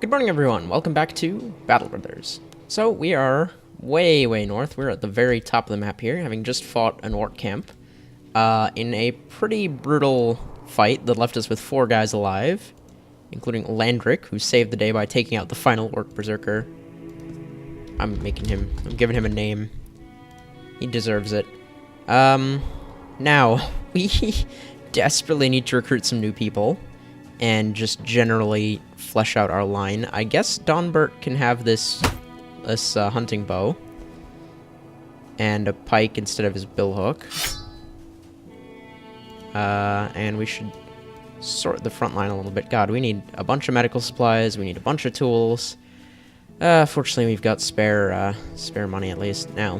Good morning, everyone. Welcome back to Battle Brothers. So we are way north. We're at the very top of the map here, having just fought an orc camp in a pretty brutal fight that left us with 4 guys alive, including Landric, who saved the day by taking out the final orc berserker. I'm giving him a name. He deserves it. Now, we desperately need to recruit some new people and just generally flesh out our line. I guess Donbert can have this hunting bow and a pike instead of his billhook. And we should sort the front line a little bit. God, we need a bunch of medical supplies. We need a bunch of tools. Fortunately, we've got spare money at least. Now,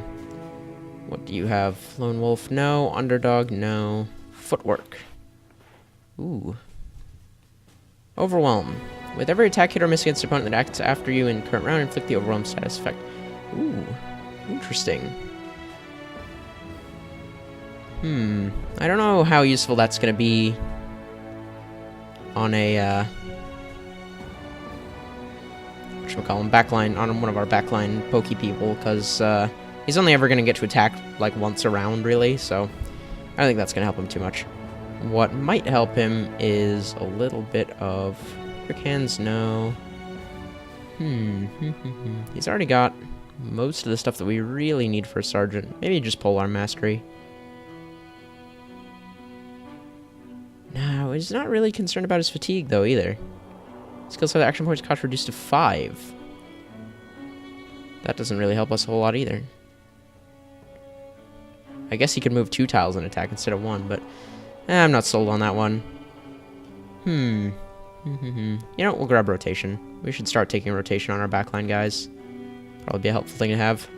what do you have? Lone Wolf? No. Underdog? No. Footwork. Ooh. Overwhelm. With every attack, hit or miss against the opponent that acts after you in current round, inflict the overwhelm status effect. Ooh. Interesting. I don't know how useful that's going to be on a, whatchamacallem, backline, on one of our backline pokey people, because, he's only ever going to get to attack, like, once a round, really, so I don't think that's going to help him too much. What might help him is a little bit of quick hands, no. He's already got most of the stuff that we really need for a sergeant. Maybe just polearm mastery. No, he's not really concerned about his fatigue, though, either. Skills have action points cost reduced to 5. That doesn't really help us a whole lot, either. I guess he could move 2 tiles and attack instead of 1, but I'm not sold on that one. You know, we'll grab rotation. We should start taking rotation on our backline guys. Probably be a helpful thing to have.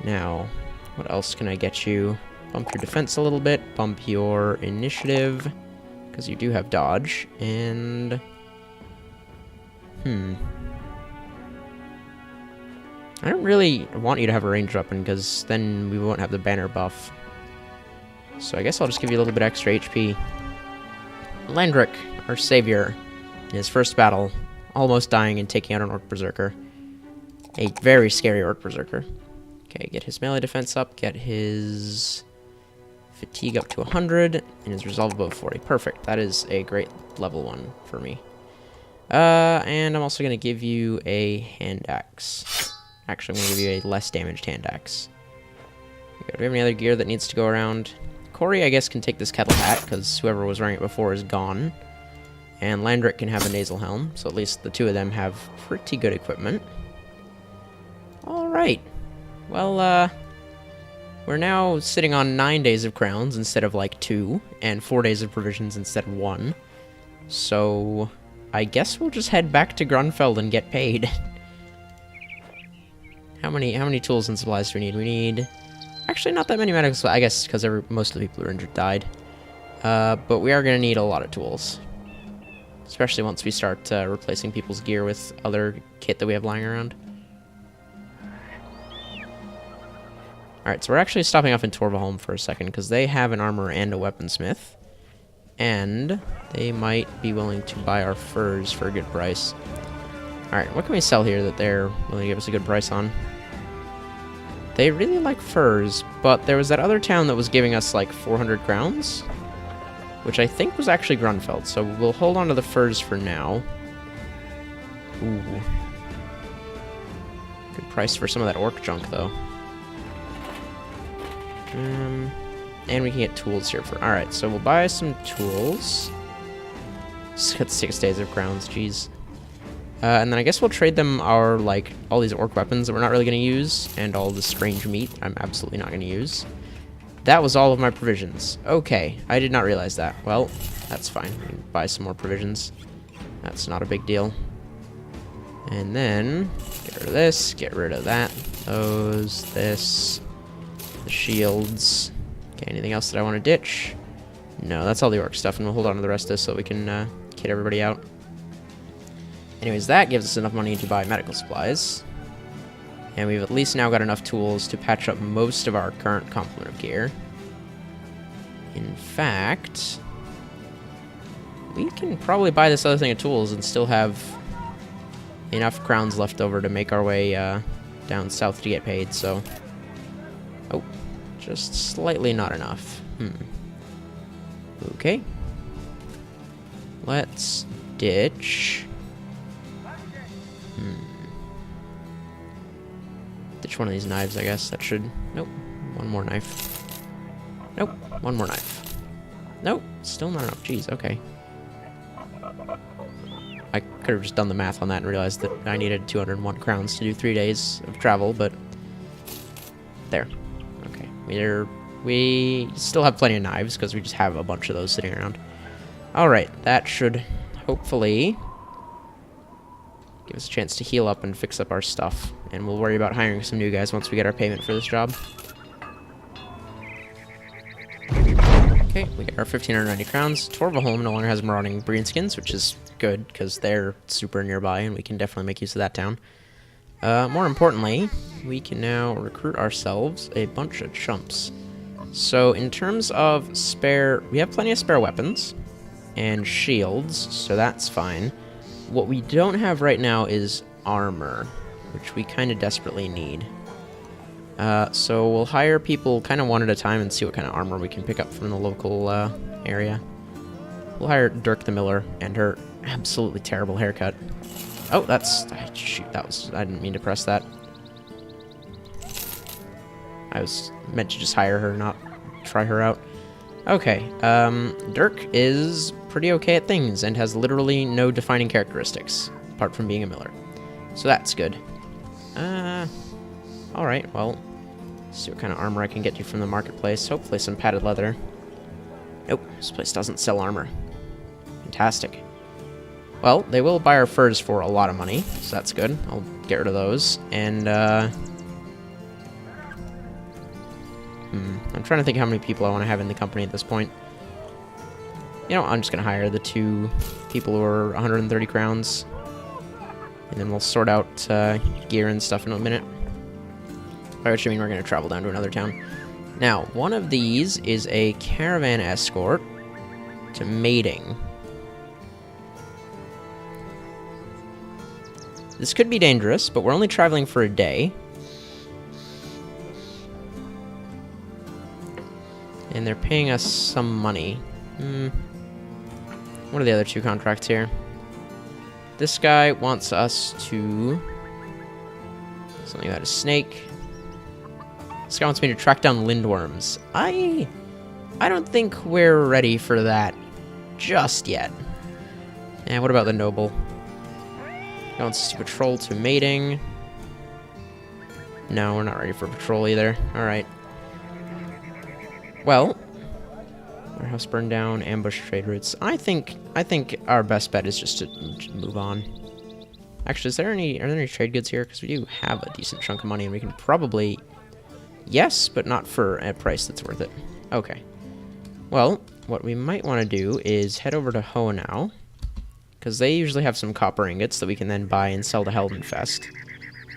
Now, what else can I get you? Bump your defense a little bit. Bump your initiative, because you do have dodge. And I don't really want you to have a ranged weapon, because then we won't have the banner buff. So I guess I'll just give you a little bit extra HP. Landric, our savior, in his first battle, almost dying and taking out an orc berserker. A very scary orc berserker. Okay, get his melee defense up, get his fatigue up to 100, and his resolve above 40. Perfect. That is a great level 1 for me. And I'm also going to give you a hand axe. Actually, I'm going to give you a less damaged hand axe. Do we have any other gear that needs to go around? Corey, I guess, can take this kettle hat, because whoever was wearing it before is gone. And Landric can have a nasal helm, so at least the 2 of them have pretty good equipment. Alright. Well, we're now sitting on 9 days of crowns instead of, like, 2, and 4 days of provisions instead of 1. So I guess we'll just head back to Grunfeld and get paid. How many tools and supplies do we need? We need... Actually, not that many medical supplies, I guess, because most of the people who are injured died. But we are going to need a lot of tools. Especially once we start replacing people's gear with other kit that we have lying around. Alright, so we're actually stopping off in Torvaholm for a second, because they have an armor and a weaponsmith. And they might be willing to buy our furs for a good price. Alright, what can we sell here that they're willing to give us a good price on? They really like furs, but there was that other town that was giving us like 400 crowns, which I think was actually Grunfeld, so we'll hold on to the furs for now. Ooh. Good price for some of that orc junk, though. And we can get tools here for... Alright, so we'll buy some tools. Just got 6 days of crowns, jeez. And then I guess we'll trade them our, like, all these orc weapons that we're not really going to use, and all this strange meat I'm absolutely not going to use. That was all of my provisions. Okay, I did not realize that. Well, that's fine. We can buy some more provisions. That's not a big deal. And then, get rid of this, get rid of that, those, this, the shields. Okay, anything else that I want to ditch? No, that's all the orc stuff, and we'll hold on to the rest of this so we can kit everybody out. Anyways, that gives us enough money to buy medical supplies. And we've at least now got enough tools to patch up most of our current complement of gear. In fact, we can probably buy this other thing of tools and still have enough crowns left over to make our way down south to get paid, so... Oh, just slightly not enough. Okay. Let's ditch. Ditch one of these knives, I guess. That should... Nope. One more knife. Nope. One more knife. Nope. Still not enough. Jeez, okay. I could have just done the math on that and realized that I needed 201 crowns to do 3 days of travel, but... There. Okay. We still have plenty of knives, because we just have a bunch of those sitting around. Alright, that should hopefully give us a chance to heal up and fix up our stuff. And we'll worry about hiring some new guys once we get our payment for this job. Okay, we get our 1,590 crowns. Torvaholm no longer has marauding greenskins, which is good, because they're super nearby, and we can definitely make use of that town. More importantly, we can now recruit ourselves a bunch of chumps. So, in terms of spare... We have plenty of spare weapons and shields, so that's fine. What we don't have right now is armor, which we kind of desperately need. So we'll hire people kind of one at a time and see what kind of armor we can pick up from the local area. We'll hire Dirk the Miller and her absolutely terrible haircut. Oh, that's... Shoot, that was... I didn't mean to press that. I was meant to just hire her, not try her out. Okay, Dirk is pretty okay at things and has literally no defining characteristics, apart from being a miller. So that's good. Alright, well, let's see what kind of armor I can get you from the marketplace. Hopefully some padded leather. Nope, this place doesn't sell armor. Fantastic. Well, they will buy our furs for a lot of money, so that's good. I'll get rid of those. And, I'm trying to think how many people I want to have in the company at this point. You know, I'm just going to hire the 2 people who are 130 crowns. And then we'll sort out gear and stuff in a minute. By which I mean we're going to travel down to another town. Now, one of these is a caravan escort to mating. This could be dangerous, but we're only traveling for a day. And they're paying us some money. What are the other 2 contracts here? This guy wants us to... Something about a snake. This guy wants me to track down lindworms. I don't think we're ready for that just yet. And what about the noble? He wants us to patrol to mating. No, we're not ready for patrol either. Alright. Well, warehouse burned down, ambush trade routes. I think our best bet is just to move on. Actually, are there any trade goods here? Because we do have a decent chunk of money, and we can probably... Yes, but not for a price that's worth it. Okay. Well, what we might want to do is head over to Hohenau, because they usually have some copper ingots that we can then buy and sell to Heldenfest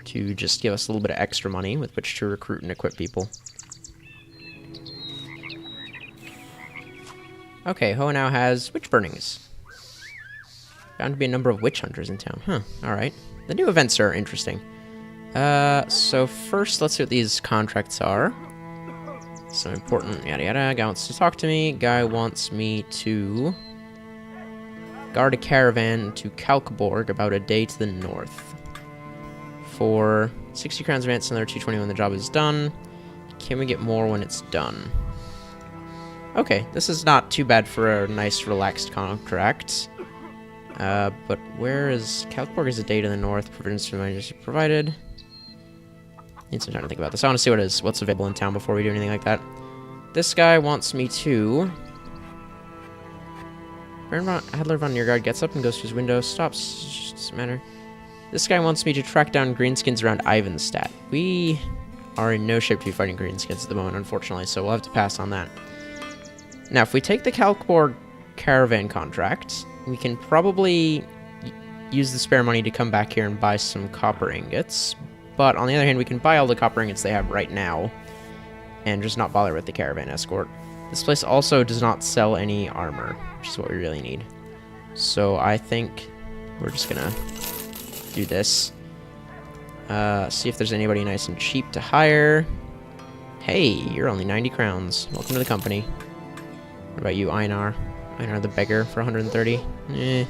to just give us a little bit of extra money with which to recruit and equip people. Okay, Hohenau has witch burnings. Found to be a number of witch hunters in town. Huh, alright. The new events are interesting. So first, let's see what these contracts are. Some important yada yada. Guy wants to talk to me. Guy wants me to guard a caravan to Kalkborg about a day to the north. For 60 crowns advance, another 220 when the job is done. Can we get more when it's done? Okay, this is not too bad for a nice, relaxed contract. But where is... Kalkborg is a day to the north. Provisions for the majesty provided. Need some time to think about this. I want to see what's available in town before we do anything like that. This guy wants me to... Adler von Niergaard gets up and goes to his window. Stops. Doesn't matter. This guy wants me to track down greenskins around Ivanstadt. We are in no shape to be fighting greenskins at the moment, unfortunately, so we'll have to pass on that. Now, if we take the Kalkborg caravan contract, we can probably use the spare money to come back here and buy some copper ingots. But on the other hand, we can buy all the copper ingots they have right now and just not bother with the caravan escort. This place also does not sell any armor, which is what we really need. So I think we're just gonna do this. See if there's anybody nice and cheap to hire. Hey, you're only 90 crowns. Welcome to the company. What about you, Einar? Einar the beggar for 130? Eh.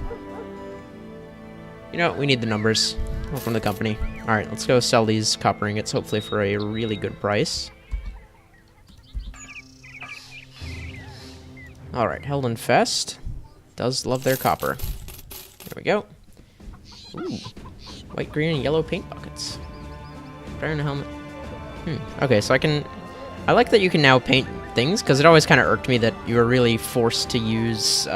You know, we need the numbers. Welcome to the company. Alright, let's go sell these copper ingots, hopefully for a really good price. Alright, Heldenfest does love their copper. There we go. Ooh. White, green, and yellow paint buckets. Baron helmet. Okay, so I like that you can now paint things, because it always kind of irked me that you were really forced to use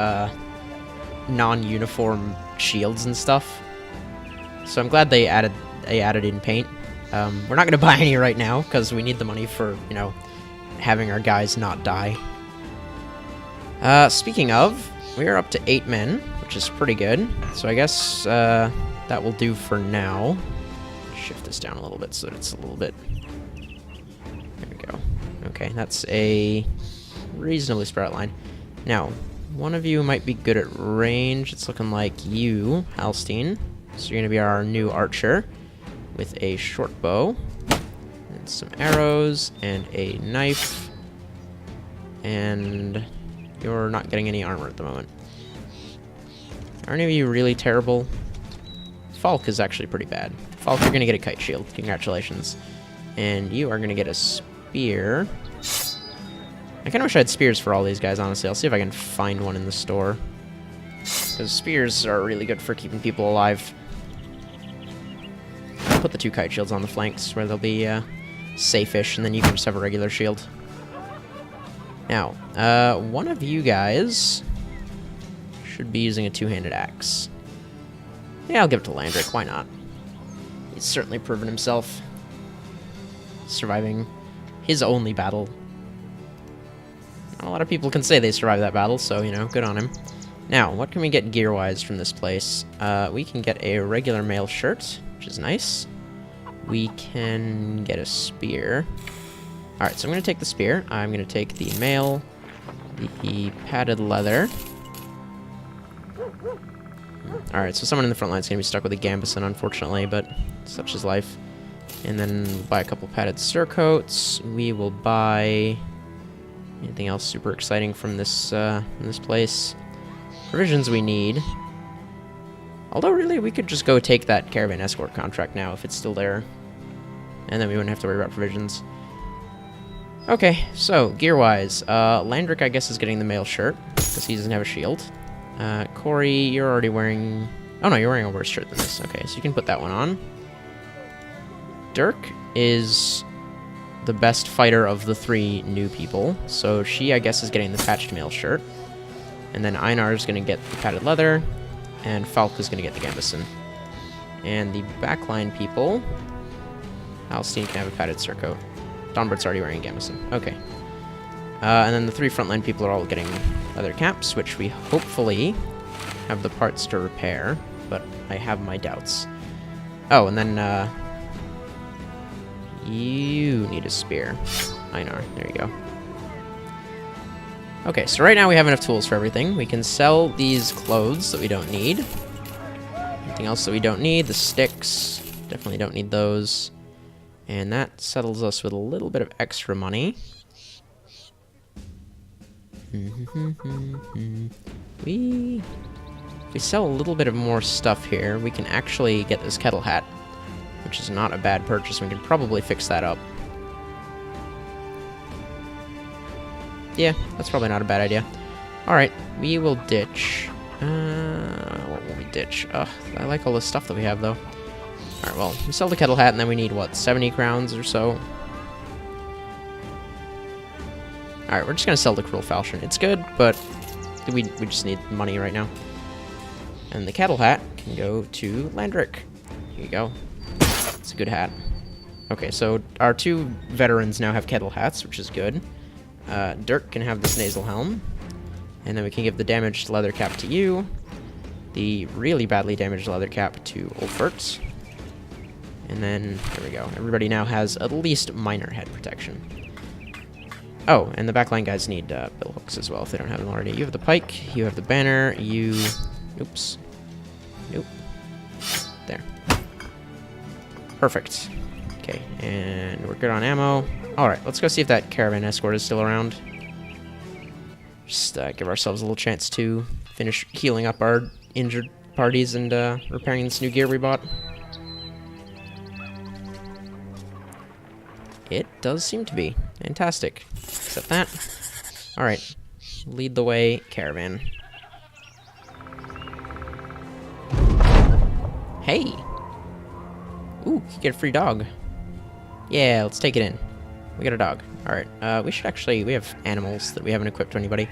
non-uniform shields and stuff. So I'm glad they added in paint. We're not going to buy any right now, because we need the money for, you know, having our guys not die. Speaking of, we are up to 8 men, which is pretty good. So I guess that will do for now. Shift this down a little bit so that it's a little bit... There we go. Okay, that's a reasonably spread out line. Now, one of you might be good at range. It's looking like you, Halstein. So you're going to be our new archer with a short bow and some arrows and a knife. And you're not getting any armor at the moment. Are any of you really terrible? Falk is actually pretty bad. Falk, you're going to get a kite shield. Congratulations. And you are going to get a spear. I kind of wish I had spears for all these guys, honestly. I'll see if I can find one in the store. Because spears are really good for keeping people alive. I'll put the 2 kite shields on the flanks where they'll be safe-ish, and then you can just have a regular shield. Now, one of you guys should be using a 2-handed axe. Yeah, I'll give it to Landric. Why not? He's certainly proven himself. Surviving his only battle. Not a lot of people can say they survived that battle, so, you know, good on him. Now, what can we get gear-wise from this place? We can get a regular mail shirt, which is nice. We can get a spear. Alright, so I'm going to take the spear. I'm going to take the mail, the padded leather. Alright, so someone in the front line is going to be stuck with a Gambeson, unfortunately, but such is life. And then we'll buy a couple padded surcoats. We will buy... anything else super exciting from this place? Provisions we need. Although, really, we could just go take that caravan escort contract now if it's still there. And then we wouldn't have to worry about provisions. Okay, so, gear-wise, Landric, I guess, is getting the mail shirt, because he doesn't have a shield. Corey, you're already wearing... oh, no, you're wearing a worse shirt than this. Okay, so you can put that one on. Dirk is the best fighter of the 3 new people, so she, I guess, is getting the patched mail shirt. And then Einar is going to get the padded leather, and Falk is going to get the Gambeson. And the backline people... Alstein can have a padded surcoat. Donbert's already wearing a Gambeson. Okay. And then the 3 frontline people are all getting leather caps, which we hopefully have the parts to repair, but I have my doubts. Oh, and then, you need a spear. Einar, there you go. Okay, so right now we have enough tools for everything. We can sell these clothes that we don't need. Anything else that we don't need? The sticks. Definitely don't need those. And that settles us with a little bit of extra money. If we sell a little bit of more stuff here, we can actually get this kettle hat, which is not a bad purchase. We can probably fix that up. Yeah, that's probably not a bad idea. Alright, we will ditch. What will we ditch? Ugh, I like all the stuff that we have, though. Alright, well, we sell the kettle hat, and then we need, what, 70 crowns or so? Alright, we're just gonna sell the cruel falchion. It's good, but we just need money right now. And the kettle hat can go to Landric. Here you go. It's a good hat. Okay, so our 2 veterans now have kettle hats, which is good. Dirk can have this nasal helm. And then we can give the damaged leather cap to you. The really badly damaged leather cap to Ulfert. And then, there we go. Everybody now has at least minor head protection. Oh, and the backline guys need bill hooks as well if they don't have them already. You have the pike, you have the banner, you... oops. Nope. There. Perfect. Okay, and we're good on ammo. Alright, let's go see if that caravan escort is still around. Just give ourselves a little chance to finish healing up our injured parties and repairing this new gear we bought. It does seem to be. Fantastic. Accept that. Alright. Lead the way, caravan. Hey! Ooh, you get a free dog. Yeah, let's take it in. We got a dog. Alright, we should actually... We have animals that we haven't equipped to anybody.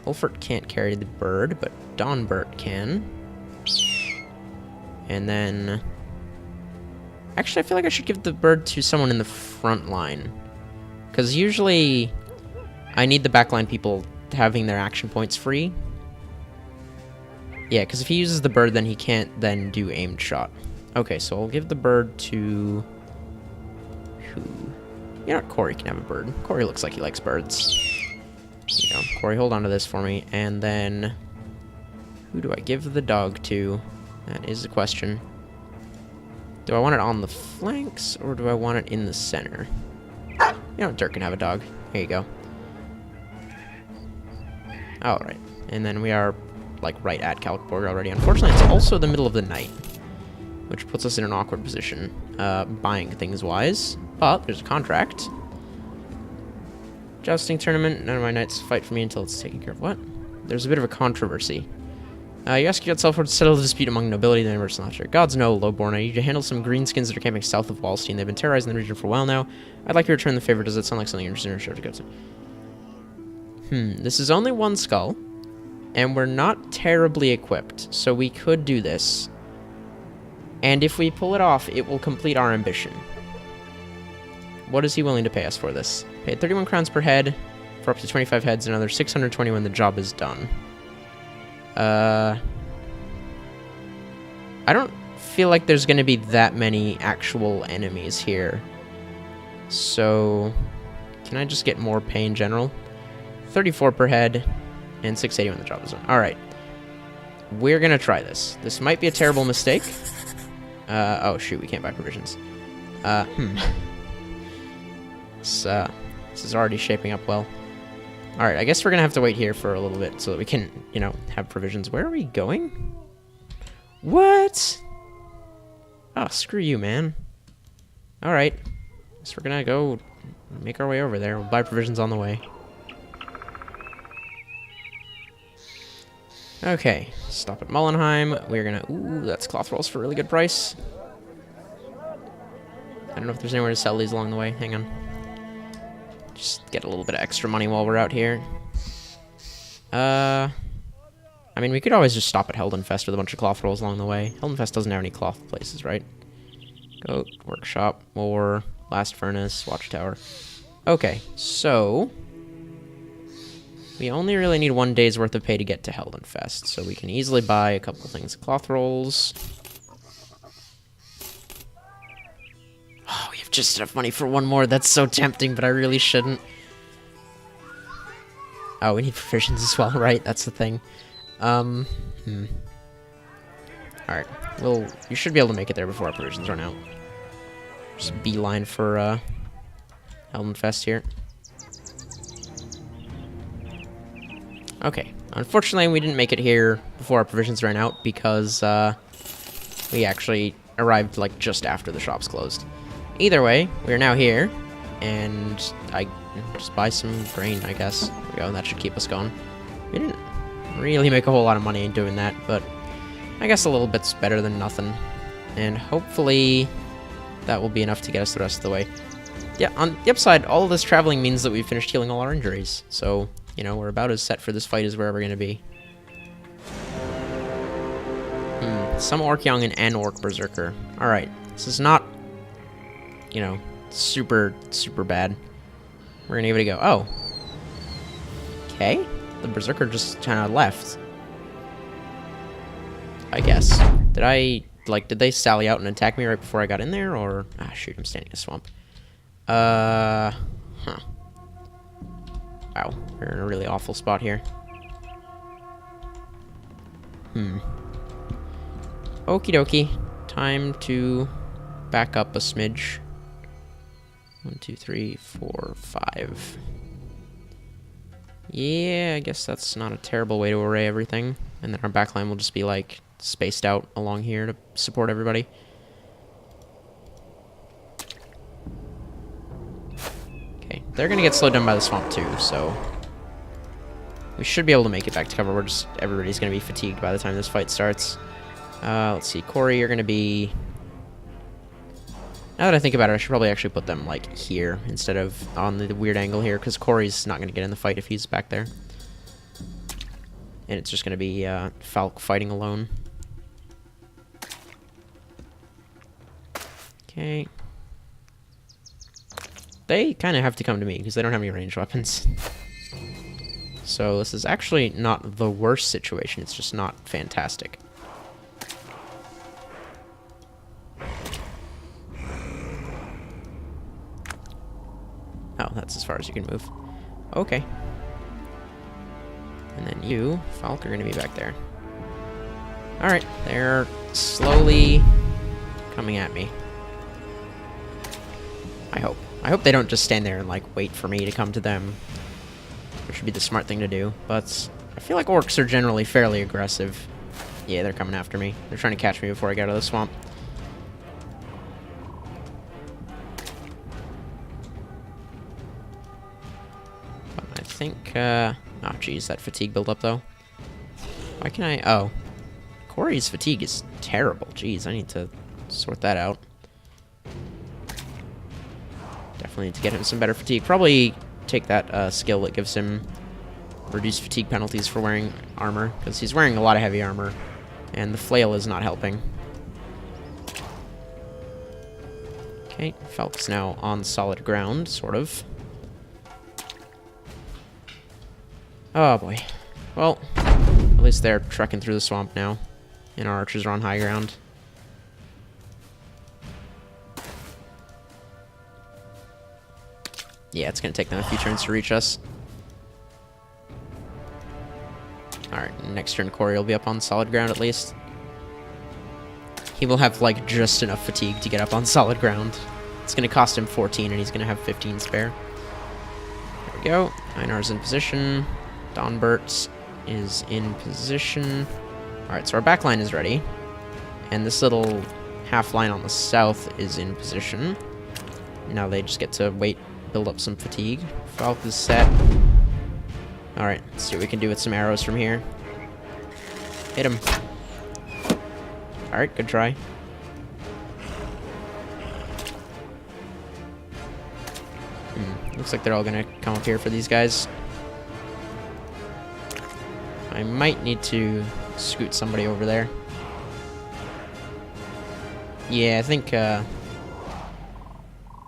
Ulfert can't carry the bird, but Donbert can. And then... Actually, I feel like I should give the bird to someone in the front line. Because usually... I need the backline people having their action points free. Yeah, because if he uses the bird, then he can't then do aimed shot. Okay, so I'll give the bird to... Who? You know what? Corey can have a bird. Corey looks like he likes birds. There you go. Corey, hold on to this for me. And then... Who do I give the dog to? That is the question. Do I want it on the flanks, or do I want it in the center? You know, Dirk can have a dog. Here you go. Alright. And then we are, like, right at Kalkborg already. Unfortunately, it's also the middle of the night, which puts us in an awkward position, buying things-wise. But there's a contract. Jousting tournament. None of my knights fight for me until it's taken care of. What? There's a bit of a controversy. You ask yourself to settle the dispute among nobility and the universal after. Gods know, Lowborn. I need you to handle some greenskins that are camping south of Wallstein. They've been terrorizing the region for a while now. I'd like you to return the favor. Does it sound like something you're interested in or show to go to? This is only one skull, and we're not terribly equipped, so we could do this. And if we pull it off, it will complete our ambition. What is he willing to pay us for this? Pay 31 crowns per head for up to 25 heads, another 620 when the job is done. I don't feel like there's going to be that many actual enemies here. So, can I just get more pay in general? 34 per head, and 680 when the job is done. Alright. We're going to try this. This might be a terrible mistake. Oh shoot, we can't buy provisions. This is already shaping up well. Alright, I guess we're gonna have to wait here for a little bit so that we can, you know, have provisions. Where are we going? What? Oh, screw you, man. Alright. Guess we're gonna go make our way over there. We'll buy provisions on the way. Okay, stop at Mullenheim. We're gonna... Ooh, that's cloth rolls for a really good price. I don't know if there's anywhere to sell these along the way. Hang on. Just get a little bit of extra money while we're out here. I mean, we could always just stop at Heldenfest with a bunch of cloth rolls along the way. Heldenfest doesn't have any cloth places, right? Goat, workshop, or blast furnace, watchtower. Okay, so... we only really need 1 day's worth of pay to get to Heldenfest, so we can easily buy a couple of things. Cloth rolls. Oh, we have just enough money for one more. That's so tempting, but I really shouldn't. Oh, we need provisions as well, right? That's the thing. Alright. Well, you should be able to make it there before our provisions run out. Just beeline for, Heldenfest here. Okay. Unfortunately, we didn't make it here before our provisions ran out because, we actually arrived, like, just after the shops closed. Either way, we're now here, and I just buy some grain, I guess. There we go, that should keep us going. We didn't really make a whole lot of money in doing that, but I guess a little bit's better than nothing. And hopefully that will be enough to get us the rest of the way. Yeah, on the upside, all of this traveling means that we've finished healing all our injuries, so... you know, we're about as set for this fight as we're ever going to be. Some Orc Young and an Orc Berserker. Alright, this is not, you know, super bad. We're going to give it a go. Oh. Okay. The Berserker just kind of left. I guess. Did they sally out and attack me right before I got in there, or... ah, shoot, I'm standing in a swamp. Huh. Wow, we're in a really awful spot here. Okie dokie. Time to back up a smidge. 1, 2, 3, 4, 5. Yeah, I guess that's not a terrible way to array everything. And then our backline will just be, like, spaced out along here to support everybody. Okay, they're gonna get slowed down by the swamp too, so we should be able to make it back to cover. Everybody's gonna be fatigued by the time this fight starts. Let's see, Corey, you're gonna be... Now that I think about it, I should probably actually put them, like, here instead of on the weird angle here, because Corey's not gonna get in the fight if he's back there. And it's just gonna be Falk fighting alone. Okay. They kind of have to come to me, because they don't have any ranged weapons. So this is actually not the worst situation, it's just not fantastic. Oh, that's as far as you can move. Okay. And then you, Falk, are going to be back there. Alright, they're slowly coming at me. I hope. I hope they don't just stand there and, like, wait for me to come to them. Which would be the smart thing to do. But I feel like orcs are generally fairly aggressive. Yeah, they're coming after me. They're trying to catch me before I get out of the swamp. I think, oh, geez, that fatigue buildup, though. Why can I... Oh. Corey's fatigue is terrible. Jeez, I need to sort that out. Definitely need to get him some better fatigue. Probably take that skill that gives him reduced fatigue penalties for wearing armor, because he's wearing a lot of heavy armor, and the flail is not helping. Okay, Falk's now on solid ground, sort of. Oh boy. Well, at least they're trekking through the swamp now, and our archers are on high ground. Yeah, it's gonna take them a few turns to reach us. Alright, next turn Corey will be up on solid ground at least. He will have, like, just enough fatigue to get up on solid ground. It's gonna cost him 14, and he's gonna have 15 spare. There we go. Einar's in position. Donbert is in position. Alright, so our back line is ready. And this little half line on the south is in position. Now they just get to wait, build up some fatigue. Falk is set. Alright, let's see what we can do with some arrows from here. Hit him. Alright, good try. Looks like they're all gonna come up here for these guys. I might need to scoot somebody over there. Yeah, I think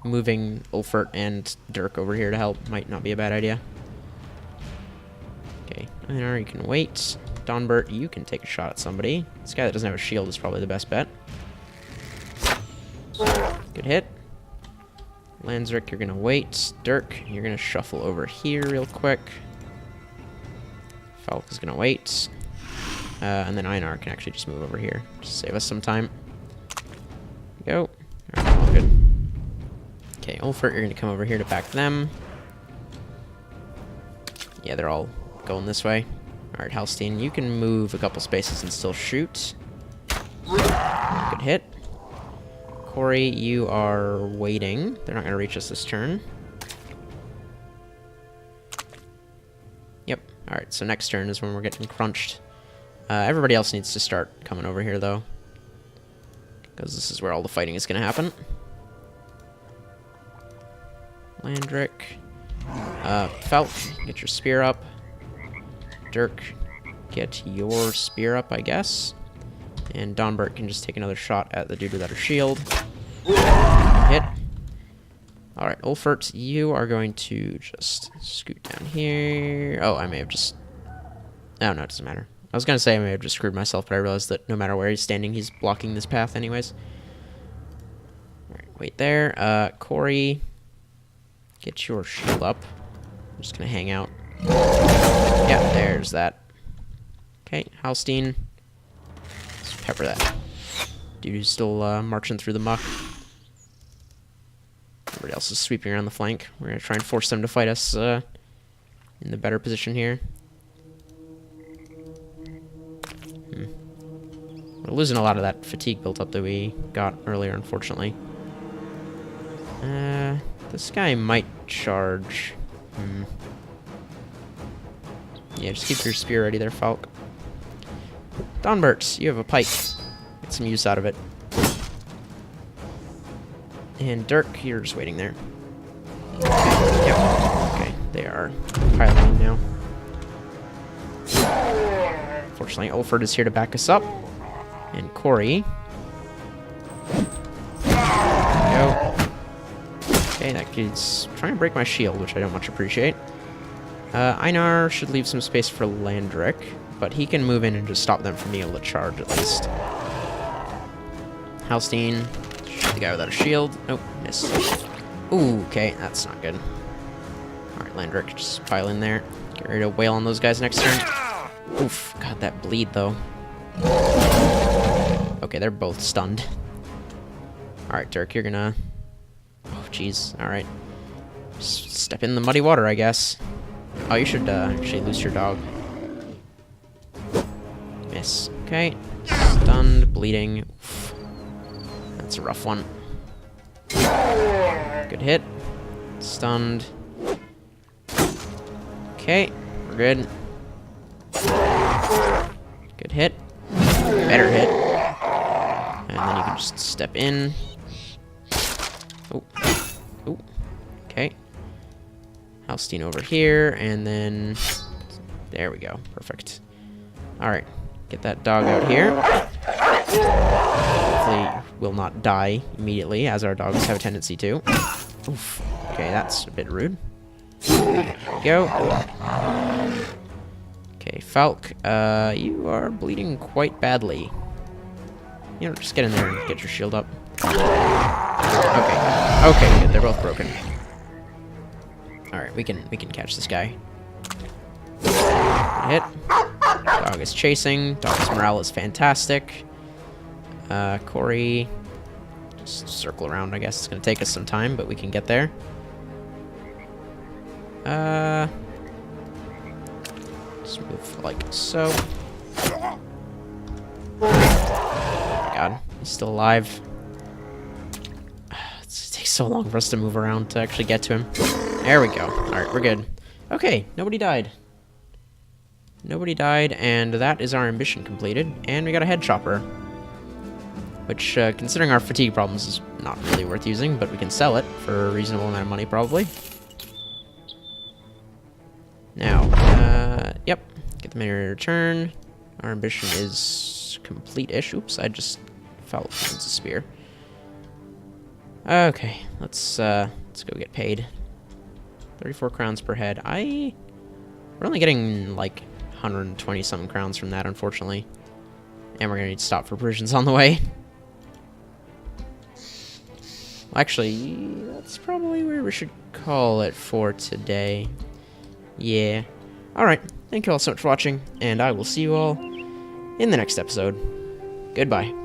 moving Ulfert and Dirk over here to help might not be a bad idea. Okay, Einar, you can wait. Donbert, you can take a shot at somebody. This guy that doesn't have a shield is probably the best bet. Good hit. Landsrick, you're gonna wait. Dirk, you're gonna shuffle over here real quick. Falk is gonna wait. And then Einar can actually just move over here. Just save us some time. Go. Alright, all good. Okay, Ulfert, you're gonna come over here to back them. Yeah, they're all going this way. Alright, Halstein, you can move a couple spaces and still shoot. Good hit. Corey, you are waiting. They're not gonna reach us this turn. Yep. Alright, so next turn is when we're getting crunched. Everybody else needs to start coming over here, though. Because this is where all the fighting is going to happen. Landrick. Falk, get your spear up. Dirk, get your spear up, I guess. And Donbert can just take another shot at the dude without a shield. Hit. Alright, Ulfert, you are going to just scoot down here. Oh, I may have just... Oh, no, it doesn't matter. I was going to say I may have just screwed myself, but I realized that no matter where he's standing, he's blocking this path anyways. Alright, wait there. Corey, get your shield up. I'm just going to hang out. Yeah, there's that. Okay, Halstein. Let's pepper that. Dude who's still marching through the muck. Everybody else is sweeping around the flank. We're going to try and force them to fight us in the better position here. We're losing a lot of that fatigue built up that we got earlier, unfortunately. This guy might charge. Yeah, just keep your spear ready there, Falk. Donbert, you have a pike. Get some use out of it. And Dirk, you're just waiting there. Okay, yep. Okay, they are piling in now. Fortunately, Ulford is here to back us up. And Corey. Go. Okay, that kid's trying to break my shield, which I don't much appreciate. Einar should leave some space for Landrick, but he can move in and just stop them from being able to charge at least. Halstein, shoot the guy without a shield. Nope, missed. Ooh, okay, that's not good. Alright, Landrick, just pile in there. Get ready to wail on those guys next turn. Oof, God, that bleed though. Okay, they're both stunned. Alright, Dirk, you're gonna... Oh, jeez, alright. Step in the muddy water, I guess. Oh, you should actually loose your dog. Miss. Okay. Stunned, bleeding. Oof. That's a rough one. Good hit. Stunned. Okay, we're good. Good hit. Better hit. And then you can just step in. Oh. Oh. Okay. Halstein over here, and then... There we go. Perfect. Alright. Get that dog out here. Hopefully will not die immediately, as our dogs have a tendency to. Oof. Okay, that's a bit rude. There we go. Okay, Falk, you are bleeding quite badly. You know, just get in there and get your shield up. Okay. Okay, good. They're both broken. Alright, we can catch this guy. Good hit. Dog is chasing. Dog's morale is fantastic. Corey, just circle around, I guess. It's gonna take us some time, but we can get there. Just move like so. Oh my God, he's still alive. It takes so long for us to move around to actually get to him. There we go. Alright, we're good. Okay, nobody died. Nobody died, and that is our ambition completed. And we got a head chopper. Which, considering our fatigue problems, is not really worth using, but we can sell it for a reasonable amount of money, probably. Now, yep. Get the menu return. Our ambition is complete-ish. Oops, I just fell against a spear. Okay, let's go get paid. 34 crowns per head. We're only getting, like, 120-something crowns from that, unfortunately. And we're gonna need to stop for provisions on the way. Well, actually, that's probably where we should call it for today. Yeah. Alright, thank you all so much for watching, and I will see you all in the next episode. Goodbye.